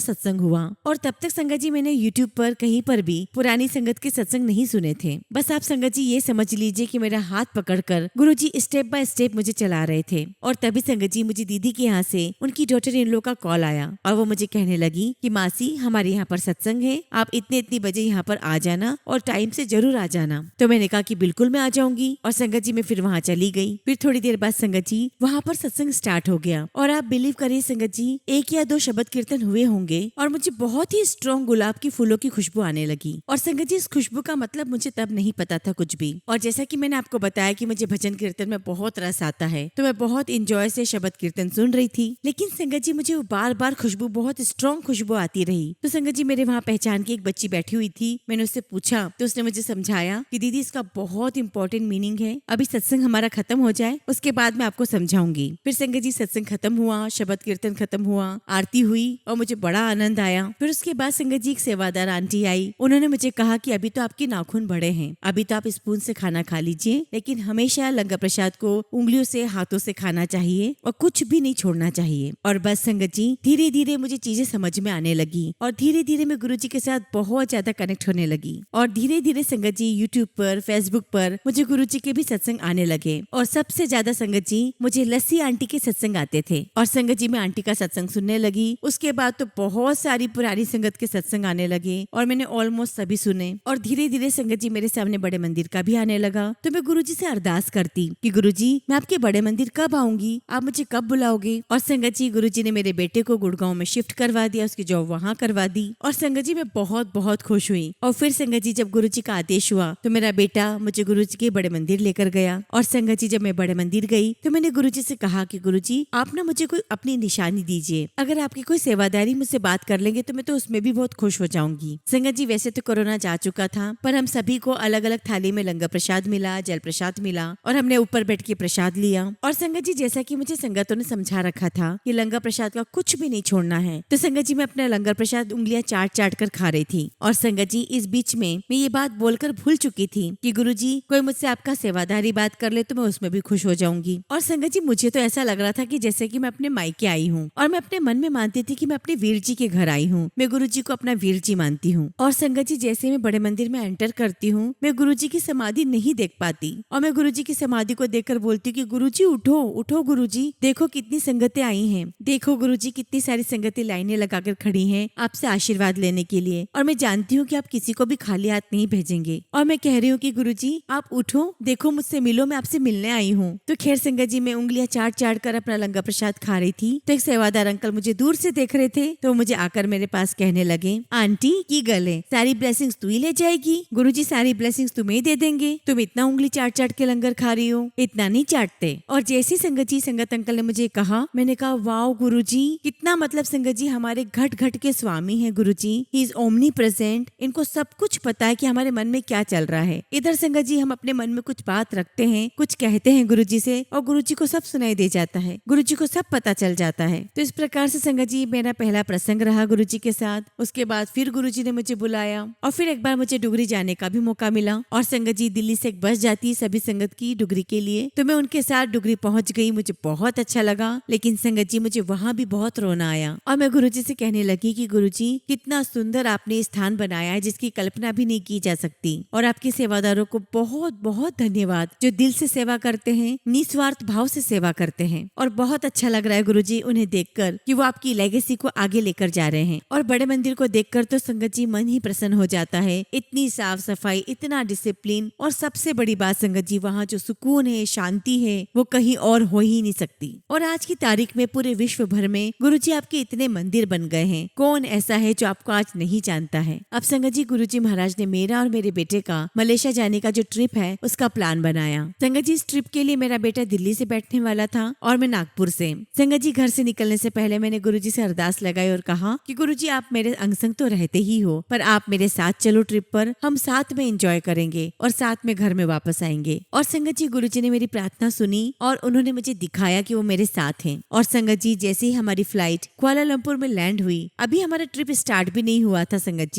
सत्संग हुआ और तब तक संगत जी मैंने यूट्यूब पर कहीं पर भी पुरानी संगत के सत्संग नहीं सुने थे। बस आप संगत जी ये समझ लीजिए कि मेरा हाथ पकड़कर गुरुजी स्टेप बाय स्टेप मुझे चला रहे थे। और तभी संगत जी मुझे दीदी के यहाँ से उनकी डॉटर इन लो का कॉल आया और वो मुझे कहने लगी कि मासी हमारे यहाँ पर सत्संग है, आप इतने बजे यहाँ पर आ जाना और टाइम से जरूर आ जाना। तो मैंने कहा कि बिल्कुल मैं आ जाऊंगी और संगत जी मैं फिर वहाँ चली गई। फिर थोड़ी देर बाद संगत जी वहाँ पर सत्संग स्टार्ट हो गया और आप बिलीव करिए संगत जी 1 या 2 शब्द कीर्तन हुए होंगे और मुझे बहुत ही स्ट्रॉन्ग गुलाब की फूलों की खुशबू आने लगी। और संगत जी इस खुशबू का मतलब मुझे तब नहीं पता था कुछ भी। और जैसा कि मैंने आपको बताया कि मुझे भजन कीर्तन में बहुत रस आता है तो मैं बहुत इंजॉय से शब्द कीर्तन सुन रही थी। लेकिन संगत जी मुझे बार बार खुशबू, बहुत स्ट्रॉन्ग खुशबू आती रही। तो संगत जी मेरे वहाँ पहचान की एक बच्ची बैठी हुई थी, मैंने उससे पूछा तो उसने मुझे समझाया कि दीदी इसका बहुत इंपॉर्टेंट मीनिंग है, अभी सत्संग हमारा खत्म हो जाए उसके बाद मैं आपको समझाऊंगी। फिर संगत जी सत्संग खत्म हुआ, शब्द कीर्तन खत्म हुआ, आरती हुई और मुझे बड़ा आनंद आया। फिर उसके बाद संगत जी एक सेवादार आंटी आई, उन्होंने मुझे कहा कि अभी तो आपके नाखून बड़े हैं, अभी तो आप स्पून से खाना खा लीजिए, लेकिन हमेशा लंगर प्रसाद को उंगलियों से, हाथों से खाना चाहिए और कुछ भी नहीं छोड़ना चाहिए। और बस संगत जी धीरे धीरे मुझे चीजें समझ में आने लगी और धीरे धीरे मैं गुरुजी के साथ बहुत ज्यादा कनेक्ट होने लगी। और धीरे धीरे संगत जी यूट्यूब पर, फेसबुक पर मुझे गुरुजी के भी सत्संग आने लगे। और सबसे ज्यादा संगत जी मुझे लस्सी आंटी के सत्संग आते थे और संगत जी मैं आंटी का सत्संग सुनने लगी। उसके बाद तो बहुत सारी पुरानी संगत के सत्संग आने लगे और मैंने ऑलमोस्ट सभी सुने। और धीरे धीरे संगत जी मेरे सामने बड़े मंदिर का भी आने लगा। तो मैं गुरुजी से अरदास करती कि गुरुजी मैं आपके बड़े मंदिर कब आऊंगी, आप मुझे कब बुलाओगे। और संगत जी गुरुजी ने मेरे बेटे को गुड़गांव में शिफ्ट करवा दिया, उसकी जॉब वहाँ करवा दी। और संगत जी मैं बहुत बहुत खुश हुई। और फिर संगत जी जब गुरुजी का आदेश हुआ तो मेरा बेटा मुझे गुरुजी के बड़े मंदिर लेकर गया। और संगत जी जब मैं बड़े मंदिर गई तो मैंने गुरुजी से कहा कि गुरुजी आप ना मुझे कोई अपनी निशानी दीजिए, अगर आपकी कोई सेवादारी मुझसे बात कर लेंगे तो मैं तो उसमें भी बहुत खुश हो जाऊंगी। संगत जी वैसे तो कोरोना जा चुका था पर हम सभी को अलग अलग थाली में लंगर प्रसाद मिला, जल प्रसाद मिला और हमने ऊपर बैठ के प्रसाद लिया। और संगत जी जैसा कि मुझे संगतों ने समझा रखा था कि लंगर प्रसाद का कुछ भी नहीं छोड़ना है, तो संगत जी मैं अपना लंगर प्रसाद उंगलियां चाट चाट कर खा रही थी। और संगत जी इस बीच में मैं ये बात बोलकर भूल चुकी थी कि गुरुजी कोई मुझसे आपका सेवादारी बात कर ले तो मैं उसमें भी खुश हो जाऊंगी। और संगत जी मुझे तो ऐसा लग रहा था कि जैसे कि मैं अपने मायके आई हूँ और मैं अपने मन में मानती थी कि मैं अपने वीर जी के घर आई हूँ, मैं गुरुजी को अपना वीर जी मानती हूँ। और संगत जी जैसे मैं बड़े मंदिर में एंटर करती हूँ मैं गुरुजी की समाधि नहीं देख पाती और मैं गुरुजी की समाधि को देखकर बोलती हूँ कि गुरुजी उठो उठो, गुरुजी देखो कितनी संगतें आई हैं, देखो गुरुजी कितनी सारी संगतें लाइनें लगाकर खड़ी हैं आपसे आशीर्वाद लेने के लिए। और मैं जानती हूँ कि आप किसी को भी खाली हाथ नहीं भेजेंगे। और मैं कह रही हूँ कि गुरुजी आप उठो, देखो मुझसे मिलो, मैं आपसे मिलने आई हूँ। तो खैर संगत जी मैं उंगलियां चाट चाट कर अपना लंगर प्रसाद खा रही थी तो एक सेवादार अंकल मुझे दूर से देख रहे थे तो मुझे आकर मेरे पास कहने लगे, आंटी की गले सारी ब्लेसिंग्स तू ही ले जाएगी, गुरुजी सारी ब्लेसिंग्स तुम्हें ही दे देंगे, तुम इतना उंगली चाट चाट के लंगर खा रही हो, इतना नहीं चाटते। और जैसी संगत जी संगत अंकल ने मुझे कहा, मैंने कहा वाओ गुरुजी कितना मतलब संगत जी हमारे घट घट के स्वामी हैं गुरुजी, ही इज ओमनी प्रेजेंट, इनको सब कुछ पता है कि हमारे मन में क्या चल रहा है। इधर संगत जी हम अपने मन में कुछ बात रखते हैं, कुछ कहते हैं गुरुजी से और गुरुजी को सब सुनाई दे जाता है, गुरुजी को सब पता चल जाता है। तो इस प्रकार से संगत जी मेरा पहला प्रसंग रहा गुरुजी के साथ। उसके बाद फिर गुरुजी ने मुझे बुलाया और फिर एक बार मुझे डुगरी जाने का भी मौका मिला। और संगत जी दिल्ली से एक बस जाती है सभी संगत की डुगरी के लिए, तो मैं उनके साथ डुगरी पहुंच गई, मुझे बहुत अच्छा लगा। लेकिन संगत जी मुझे वहाँ भी बहुत रोना आया और मैं गुरुजी से कहने लगी कि गुरुजी कितना सुंदर आपने स्थान बनाया है जिसकी कल्पना भी नहीं की जा सकती। और आपके सेवादारों को बहुत बहुत धन्यवाद जो दिल से सेवा करते हैं, निस्वार्थ भाव से सेवा करते हैं। और बहुत अच्छा लग रहा है गुरुजी उन्हें देखकर कि वो आपकी लेगेसी को आगे लेकर जा रहे हैं। और बड़े मंदिर को देखकर तो संगत जी मन ही प्रसन्न हो जाता है, इतनी साफ सफाई, इतना डिसिप्लिन और सबसे बड़ी बात संगत जी वहाँ जो सुकून है, शांति है, वो कहीं और हो ही नहीं सकती। और आज की तारीख में पूरे विश्व भर में गुरुजी आपके इतने मंदिर बन गए हैं, कौन ऐसा है जो आपको आज नहीं जानता है। अब संगत जी गुरुजी महाराज ने मेरा और मेरे बेटे का मलेशिया जाने का जो ट्रिप है उसका प्लान बनाया। संगत जी इस ट्रिप के लिए मेरा बेटा दिल्ली से बैठने वाला था और मैं नागपुर से। संगत जी घर से निकलने से पहले मैंने गुरुजी से अरदास लगाई और कहा कि गुरुजी आप मेरे अंग संग तो रहते ही हो पर आप मेरे साथ चलो ट्रिप पर, हम साथ में एंजॉय करेंगे और साथ में घर में वापस आएंगे। और संगत जी गुरुजी ने मेरी प्रार्थना सुनी और उन्होंने मुझे दिखाया कि वो मेरे साथ हैं। और संगत जी जैसे ही हमारी फ्लाइट कुआलालंपुर में लैंड हुई, अभी हमारा ट्रिप स्टार्ट भी नहीं हुआ था संगत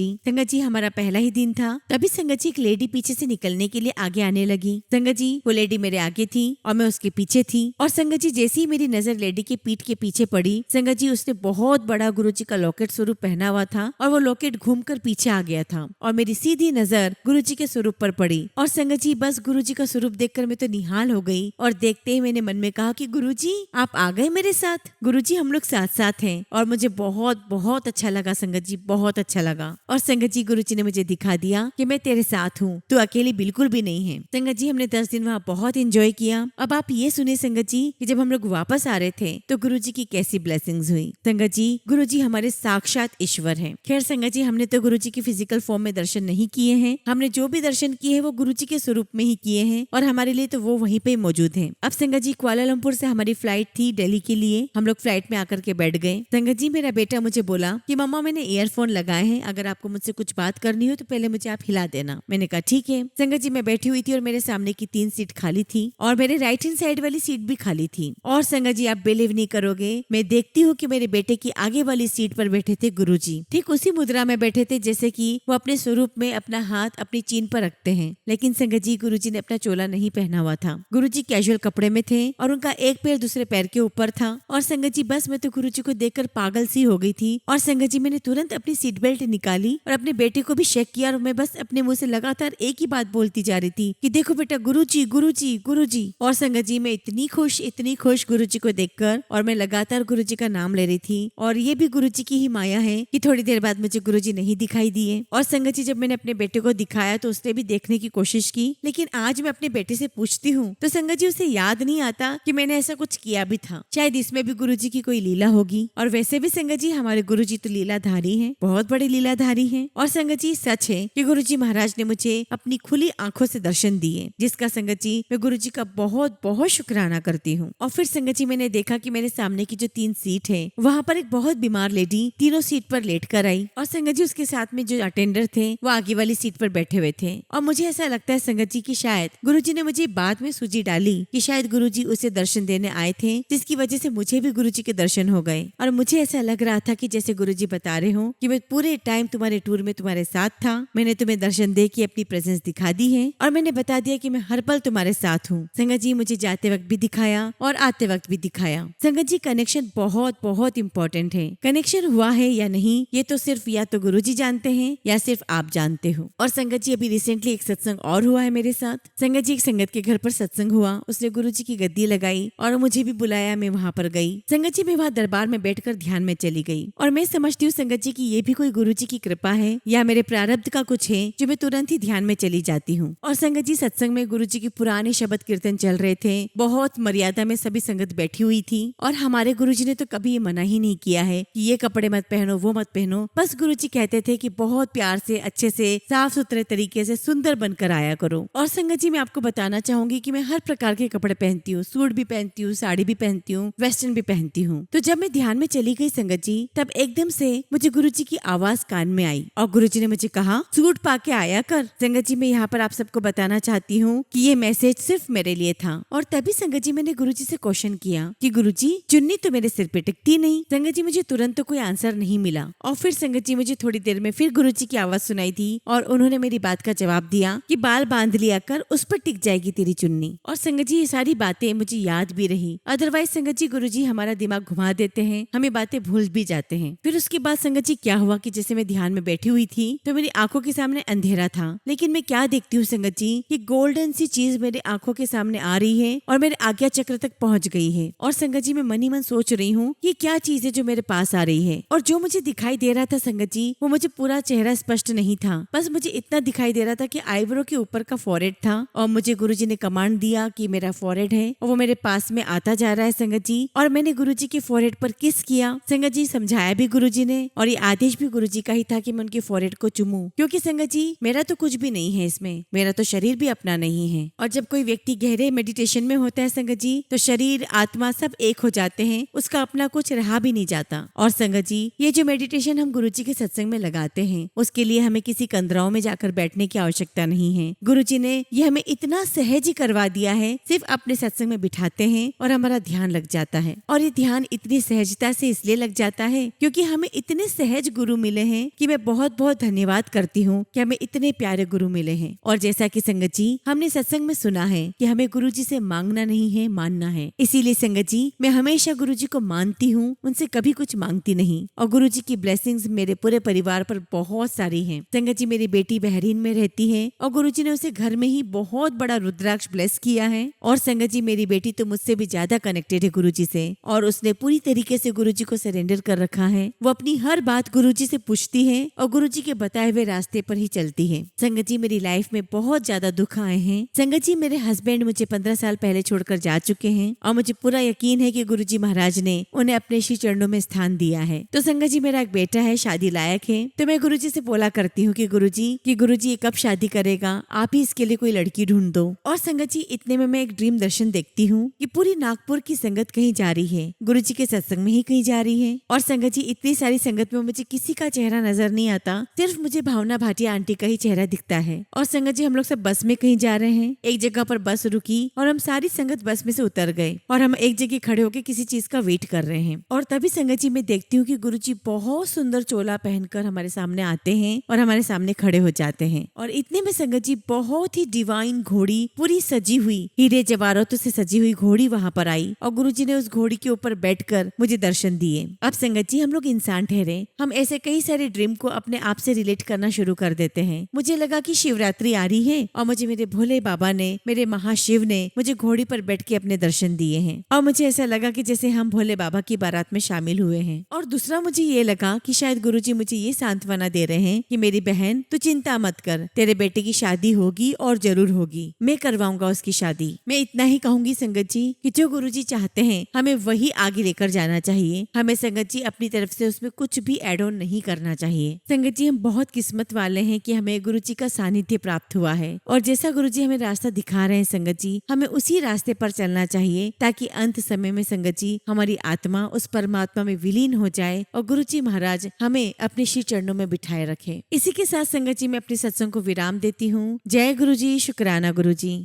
जी हमारा पहला ही दिन था, तभी संगत जी एक लेडी पीछे से निकलने के लिए आगे आने लगी। संगत जी वो लेडी मेरे आगे थी और मैं उसके पीछे थी। और संगत संगत जी जैसे ही मेरी नजर लेडी के पीठ के पीछे पड़ी, संगत जी उसने बहुत बड़ा गुरुजी का लॉकेट स्वरूप पहना हुआ था और वो लॉकेट घूमकर पीछे आ गया था और मेरी सीधी नजर गुरुजी के स्वरूप पर पड़ी। और संगत जी बस गुरुजी का स्वरूप देखकर मैं तो निहाल हो गई और देखते ही मैंने मन में कहा कि गुरुजी आप आ गए मेरे साथ, गुरुजी हम लोग साथ साथ हैं। और मुझे बहुत बहुत अच्छा लगा संगत जी, बहुत अच्छा लगा। और संगत जी गुरुजी ने मुझे दिखा दिया कि मैं तेरे साथ हूँ, तू अकेली बिल्कुल भी नहीं है। संगत जी हमने 10 दिन वहाँ बहुत एंजॉय किया। अब आप ये सुने संगत जी कि जब हम लोग वापस आ रहे थे तो गुरुजी की कैसी ब्लेसिंग्स हुई। संगत जी गुरुजी हमारे साक्षात ईश्वर हैं। खैर संगत जी हमने तो गुरुजी की फिजिकल फॉर्म में दर्शन नहीं किए हैं, हमने जो भी दर्शन किए हैं वो गुरुजी के स्वरूप में ही किए हैं और हमारे लिए तो वो वहीं पे मौजूद हैं। अब संगत जी कुआलालंपुर से हमारी फ्लाइट थी दिल्ली के लिए, हम लोग फ्लाइट में आकर के बैठ गए। संगत जी मेरा बेटा मुझे बोला कि मम्मा मैंने ईयरफोन लगाए हैं, अगर आपको मुझसे कुछ बात करनी हो तो पहले मुझे आप हिला देना। मैंने कहा ठीक है। संगत जी मैं बैठी हुई थी और मेरे सामने की 3 सीट खाली थी और मेरे राइट हैंड साइड वाली सीट भी खाली थी। और संगत जी आप बिलीव नहीं करोगे, मैं देखती हूँ कि मेरे बेटे की आगे वाली सीट पर बैठे थे गुरुजी, ठीक उसी मुद्रा में बैठे थे जैसे कि वो अपने स्वरूप में अपना हाथ अपनी चीन पर रखते हैं। लेकिन संगत जी गुरुजी ने अपना चोला नहीं पहना हुआ था, गुरुजी कैजुअल कपड़े में थे और उनका एक पैर दूसरे पैर के ऊपर था। और संगत जी बस मैं तो गुरुजी को देखकर पागल सी हो गई थी। और संगत जी मैंने तुरंत अपनी सीट बेल्ट निकाली और अपने बेटे को भी चेक किया और मैं बस अपने मुंह से लगातार एक ही बात बोलती जा रही थी कि देखो बेटा गुरुजी गुरुजी गुरुजी। और संगत जी मैं इतनी खुश गुरुजी को देखकर, और मैं लगातार गुरुजी का नाम ले रही थी। और ये भी गुरुजी की ही माया है कि थोड़ी देर बाद मुझे गुरुजी नहीं दिखाई दिए। और संगत जी जब मैंने अपने बेटे को दिखाया तो उसने भी देखने की कोशिश की, लेकिन आज मैं अपने बेटे से पूछती हूँ तो संगत जी उसे याद नहीं आता कि मैंने ऐसा कुछ किया भी था। शायद इसमें भी गुरुजी की कोई लीला होगी। और वैसे भी संगत जी हमारे गुरुजी तो लीलाधारी हैं, बहुत बड़े लीलाधारी हैं। और संगत जी सच है कि गुरुजी महाराज ने मुझे अपनी खुली आंखों से दर्शन दिए, जिसका संगत जी मैं गुरुजी का बहुत बहुत शुक्राना करती हूँ। और फिर संगत जी मैंने देखा कि मेरे सामने की जो 3 सीट है वहाँ पर एक बहुत बीमार लेडी तीनों सीट पर लेट कर आई और संगत जी उसके साथ में जो अटेंडर थे वो आगे वाली सीट पर बैठे हुए थे। और मुझे ऐसा लगता है संगत जी की शायद गुरुजी ने मुझे बाद में सूझी डाली कि शायद गुरुजी उसे दर्शन देने आए थे, जिसकी वजह से मुझे भी गुरुजी के दर्शन हो गए। और मुझे ऐसा लग रहा था कि जैसे गुरुजी बता रहे हो कि मैं पूरे टाइम तुम्हारे टूर में तुम्हारे साथ था, मैंने तुम्हें दर्शन दे के अपनी प्रेजेंस दिखा दी है और मैंने बता दिया कि मैं हर पल तुम्हारे साथ हूँ। संगत जी मुझे जाते वक्त भी दिखाया और आते वक्त भी दिखाया। संगत जी कनेक्शन बहुत बहुत इम्पोर्टेंट है। कनेक्शन हुआ है या नहीं ये तो सिर्फ या तो गुरुजी जानते हैं या सिर्फ आप जानते हो। और संगत जी अभी रिसेंटली एक सत्संग और हुआ है मेरे साथ। संगत जी एक संगत के घर पर सत्संग हुआ, उसने गुरुजी की गद्दी लगाई और मुझे भी बुलाया, मैं वहाँ पर गई। संगत जी मैं वहाँ दरबार में बैठकर ध्यान में चली गई और मैं समझती हूँ संगत जी की ये भी कोई गुरुजी की कृपा है या मेरे प्रारब्ध का कुछ है जो मैं तुरंत ही ध्यान में चली जाती हूँ। और संगत जी सत्संग में गुरुजी की पुराने शब्द कीर्तन चल रहे थे, बहुत मर्यादा में सभी संगत बैठी हुई थी और हमारे गुरुजी ने तो कभी ये मना ही नहीं किया है कि ये कपड़े मत पहनो वो मत पहनो। बस गुरुजी कहते थे कि बहुत प्यार से अच्छे से साफ सुथरे तरीके से सुंदर बनकर आया करो। और संगत जी मैं आपको बताना चाहूंगी कि मैं हर प्रकार के कपड़े पहनती हूँ, सूट भी पहनती हूँ, साड़ी भी पहनती हूँ, वेस्टर्न भी पहनती हूँ। तो जब मैं ध्यान में चली गई संगत जी तब एकदम से मुझे गुरुजी की आवाज कान में आई और गुरुजी ने मुझे कहा सूट पा के आया कर। संगत जी मैं यहाँ पर आप सबको बताना चाहती हूँ कि ये मैसेज सिर्फ मेरे लिए था। और तभी संगत जी मैंने गुरुजी से क्वेश्चन किया कि गुरुजी चुन्नी तो मेरे सिर पे टिकती नहीं। संगत जी मुझे तुरंत तो कोई आंसर नहीं मिला और फिर संगत जी मुझे थोड़ी देर में फिर गुरुजी की आवाज सुनाई दी और उन्होंने मेरी बात का जवाब दिया कि बाल बांध लिया कर, उस पर टिक जाएगी तेरी चुन्नी। और संगत जी ये सारी बातें मुझे याद भी रही। अदरवाइज संगत जी गुरुजी हमारा दिमाग घुमा देते हैं, हमें बातें भूल भी जाते हैं। फिर उसके बाद संगत जी क्या हुआ कि जैसे मैं ध्यान में बैठी हुई थी तो मेरी आंखों के सामने अंधेरा था, लेकिन मैं क्या देखती हूँ संगत जी कि गोल्डन सी चीज मेरे आंखों के सामने आ रही है और मेरे आज्ञा चक्र तक पहुंच गई है। और संगत जी मैं मन ही मन सोच रही हूँ ये क्या चीज है जो मेरे पास आ रही है। और जो मुझे दिखाई दे रहा था संगत जी वो मुझे पूरा चेहरा स्पष्ट नहीं था, बस मुझे इतना दिखाई दे रहा था कि आईब्रो के ऊपर का फॉरहेड था और मुझे गुरुजी ने कमांड दिया कि मेरा फॉरहेड है और वो मेरे पास में आता जा रहा है संगत जी। और मैंने गुरुजी के फॉरहेड पर किस किया संगत जी, समझाया भी गुरुजी ने और ये आदेश भी गुरुजी का ही था कि मैं उनके फॉरहेड को चूमूं, क्योंकि संगत जी मेरा तो कुछ भी नहीं है इसमें, मेरा तो शरीर भी अपना नहीं है। और जब कोई व्यक्ति गहरे मेडिटेशन में होता है संगत जी तो शरीर आत्मा सब एक हो जाते हैं, उसका अपना कुछ रहा भी नहीं जाता। और संगत जी ये जो मेडिटेशन हम गुरुजी के सत्संग में लगाते हैं उसके लिए हमें किसी कंदराओं में जाकर बैठने की आवश्यकता नहीं है। गुरुजी ने ये हमें इतना सहज ही करवा दिया है, सिर्फ अपने सत्संग में बिठाते हैं और हमारा ध्यान लग जाता है। और ये ध्यान इतनी सहजता से इसलिए लग जाता है क्योंकि हमें इतने सहज गुरु मिले हैं कि मैं बहुत बहुत धन्यवाद करती हूँ कि हमें इतने प्यारे गुरु मिले हैं। और जैसा कि संगत जी हमने सत्संग में सुना है कि हमें गुरुजी से मांगना नहीं है, मानना होना है। इसीलिए संगत जी मैं हमेशा गुरु जी को मानती हूँ, उनसे कभी कुछ मांगती नहीं। और गुरु जी की ब्लेसिंग्स मेरे पूरे परिवार पर बहुत सारी हैं। संगत जी मेरी बेटी बहरीन में रहती है और गुरु जी ने उसे घर में ही बहुत बड़ा रुद्राक्ष ब्लेस किया है। और संगत जी मेरी बेटी तो मुझसे भी ज्यादा कनेक्टेड है गुरु जी से, और उसने पूरी तरीके से गुरु जी को सरेंडर कर रखा है। वो अपनी हर बात गुरु जी से पूछती है और गुरु जी के बताए हुए रास्ते पर ही चलती है। संगत जी मेरी लाइफ में बहुत ज्यादा दुख आए हैं। संगत जी मेरे हस्बैंड मुझे 15 साल पहले छोड़कर जा चुके हैं और मुझे पूरा यकीन है कि गुरु जी महाराज ने उन्हें अपने श्री चरणों में स्थान दिया है। तो संगत जी मेरा एक बेटा है, शादी लायक है। तो मैं गुरु जी से बोला करती हूँ कि गुरु जी ये कब शादी करेगा, आप ही इसके लिए कोई लड़की ढूंढ दो। और संगत जी इतने में मैं एक ड्रीम दर्शन देखती हूँ कि पूरी नागपुर की संगत कहीं जा रही है, गुरु जी के सत्संग में ही कहीं जा रही है। और संगत जी इतनी सारी संगत में मुझे किसी का चेहरा नजर नहीं आता, सिर्फ मुझे भावना भाटिया आंटी का ही चेहरा दिखता है। और संगत जी हम लोग सब बस में कहीं जा रहे हैं। एक जगह पर बस रुकी और हम सारी संगत बस में से उतर गए और हम एक जगह खड़े होकर किसी चीज का वेट कर रहे हैं। और तभी संगत जी मैं देखती हूँ कि गुरु जी बहुत सुंदर चोला पहनकर हमारे सामने आते हैं और हमारे सामने खड़े हो जाते हैं। और इतने में संगत जी बहुत ही डिवाइन घोड़ी पूरी सजी हुई हीरे जवाहरातों से सजी हुई घोड़ी वहां पर आई और गुरु जी ने उस घोड़ी के ऊपर बैठकर मुझे दर्शन दिए। अब संगत जी हम लोग इंसान ठहरे, हम ऐसे कई सारे ड्रीम को अपने आप से रिलेट करना शुरू कर देते हैं। मुझे लगा कि शिवरात्रि आ रही है और मुझे मेरे भोले बाबा ने, मेरे महाशिव ने मुझे घोड़ी पर बैठ के अपने दर्शन दिए हैं और मुझे ऐसा लगा कि जैसे हम भोले बाबा की बारात में शामिल हुए हैं। और दूसरा मुझे ये लगा कि शायद गुरु जी मुझे ये सांत्वना दे रहे हैं कि मेरी बहन तू चिंता मत कर, तेरे बेटे की शादी होगी और जरूर होगी, मैं करवाऊंगा उसकी शादी। मैं इतना ही कहूंगी संगत जी कि जो गुरु जी चाहते हैं हमें वही आगे लेकर जाना चाहिए। हमें संगत जी अपनी तरफ से उसमें कुछ भी एड ऑन नहीं करना चाहिए। संगत जी हम बहुत किस्मत वाले हैं कि हमें गुरु जी का सानिध्य प्राप्त हुआ है और जैसा गुरु जी हमें रास्ता दिखा रहे हैं संगत जी हमें उसी रास्ते पर चलना चाहिए, ताकि अंत समय में संगत जी हमारी आत्मा उस परमात्मा में विलीन हो जाए और गुरु जी महाराज हमें अपने श्री चरणों में बिठाए रखे। इसी के साथ संगत जी मैं अपने सत्संग को विराम देती हूँ। जय गुरु जी, शुक्राना गुरु जी।